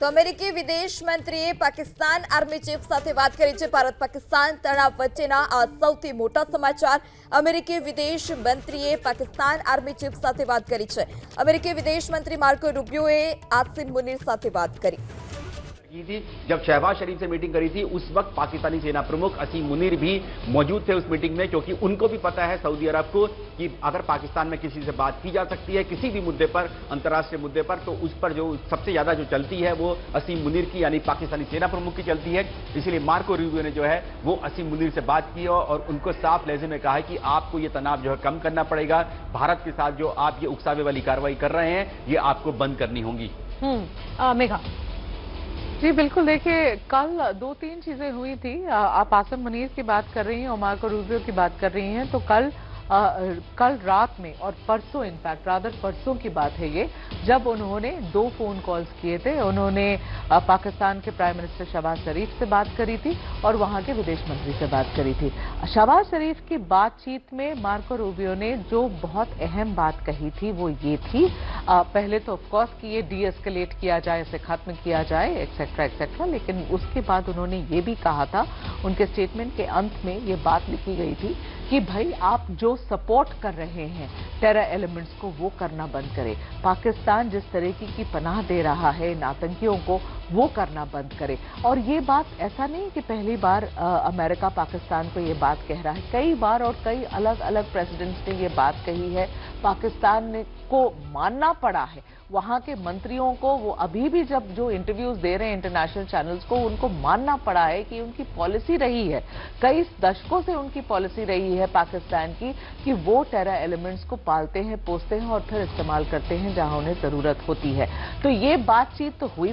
તો અમેરિકી વિદેશ મંત્રીએ પાકિસ્તાન આર્મી ચીફ સાથે વાત કરી છે। ભારત પાકિસ્તાન તણાવ વચ્ચેના આ સૌથી મોટા સમાચાર। અમેરિકી વિદેશ મંત્રીએ પાકિસ્તાન આર્મી ચીફ સાથે વાત કરી છે। અમેરિકી વિદેશ મંત્રી માર્કો રૂબિયોએ આસિમ મુનીર સાથે વાત કરી थी। जब शहबाज शरीफ से मीटिंग करी थी उस वक्त पाकिस्तानी सेना प्रमुख असीम मुनीर भी मौजूद थे उस मीटिंग में, क्योंकि उनको भी पता है सऊदी अरब को कि अगर पाकिस्तान में किसी से बात की जा सकती है किसी भी मुद्दे पर, अंतर्राष्ट्रीय मुद्दे पर, तो उस पर जो सबसे ज्यादा जो चलती है वो असीम मुनीर की यानी पाकिस्तानी सेना प्रमुख की चलती है। इसीलिए मार्को रूबियो ने जो है वो असीम मुनीर से बात की और उनको साफ लहजे में कहा है कि आपको ये तनाव जो है कम करना पड़ेगा। भारत के साथ जो आप ये उकसावे वाली कार्रवाई कर रहे हैं ये आपको बंद करनी होंगी। मेघा जी बिल्कुल, देखिए कल दो तीन चीजें हुई थी। आप आसिम मुनीर की बात कर रही हैं और मार्को रूबियो की बात कर रही हैं, तो कल रात में और परसों, इनफैक्ट रादर परसों की बात है ये, जब उन्होंने दो फोन कॉल्स किए थे। उन्होंने पाकिस्तान के प्राइम मिनिस्टर शहबाज शरीफ से बात करी थी और वहां के विदेश मंत्री से बात करी थी। शहबाज शरीफ की बातचीत में मार्को रूबियो ने जो बहुत अहम बात कही थी वो ये थी, पहले तो ऑफकोर्स कि ये डी एस्केलेट किया जाए, इसे खत्म किया जाए, एक्सेट्रा एक्सेट्रा, लेकिन उसके बाद उन्होंने ये भी कहा था, उनके स्टेटमेंट के अंत में ये बात लिखी गई थी कि भाई आप जो सपोर्ट कर रहे हैं टेरर एलिमेंट्स को वो करना बंद करें। पाकिस्तान जिस तरीके की पनाह दे रहा है इन आतंकियों को वो करना बंद करे। और ये बात ऐसा नहीं कि पहली बार अमेरिका पाकिस्तान को ये बात कह रहा है, कई बार और कई अलग अलग प्रेसिडेंट्स ने ये बात कही है। पाकिस्तान को मानना पड़ा है, वहां के मंत्रियों को, वो अभी भी जब जो इंटरव्यूज दे रहे हैं इंटरनेशनल चैनल्स को, उनको मानना पड़ा है कि उनकी पॉलिसी रही है, कई दशकों से उनकी पॉलिसी रही है पाकिस्तान की कि वो टेरर एलिमेंट्स को पालते हैं, पोसते हैं और फिर इस्तेमाल करते हैं जहां उन्हें जरूरत होती है। तो ये बातचीत तो हुई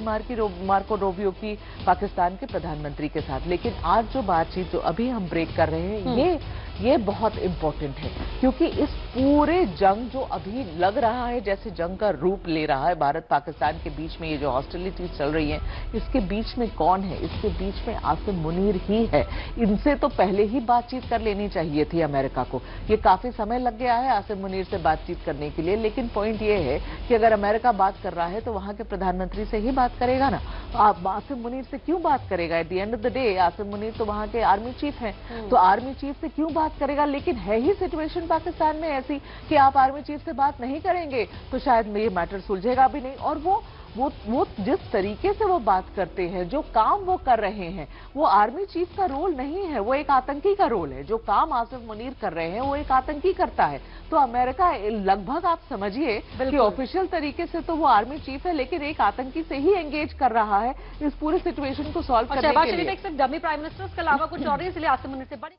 मार्को रूबियो की पाकिस्तान के प्रधानमंत्री के साथ, लेकिन आज जो बातचीत जो अभी हम ब्रेक कर रहे हैं ये बहुत इंपॉर्टेंट है, क्योंकि इस पूरे जंग जो अभी लग रहा है जैसे जंग का रूप ले रहा है भारत पाकिस्तान के बीच में, ये जो हॉस्टिलिटीज चल रही हैं, इसके बीच में कौन है? इसके बीच में आसिम मुनीर ही है। इनसे तो पहले ही बातचीत कर लेनी चाहिए थी अमेरिका को। ये काफी समय लग गया है आसिम मुनीर से बातचीत करने के लिए, लेकिन पॉइंट ये है कि अगर अमेरिका बात कर रहा है तो वहां के प्रधानमंत्री से ही बात करेगा ना। आसिम मुनीर से क्यों बात करेगा? At the end of the day Asim Munir तो वहां के आर्मी चीफ हैं, तो आर्मी चीफ से क्यों बात करेगा? लेकिन है ही सिचुएशन पाकिस्तान में ऐसी कि आप आर्मी चीफ से बात नहीं करेंगे तो शायद ये मैटर सुलझेगा भी नहीं। और वो जिस तरीके से वो बात करते हैं, जो काम वो कर रहे हैं, वो आर्मी चीफ का रोल नहीं है, वो एक आतंकी का रोल है। जो काम आसिम मुनीर कर रहे हैं वो एक आतंकी करता है। तो अमेरिका लगभग आप समझिए कि ऑफिशियल तरीके से तो वो आर्मी चीफ है, लेकिन एक आतंकी से ही एंगेज कर रहा है इस पूरे सिचुएशन को सॉल्व करने के लिए। शहबाज शरीफ एक सिर्फ डमी प्राइम मिनिस्टर के अलावा कुछ और नहीं, इसलिए आसिम मुनीर से बड़ी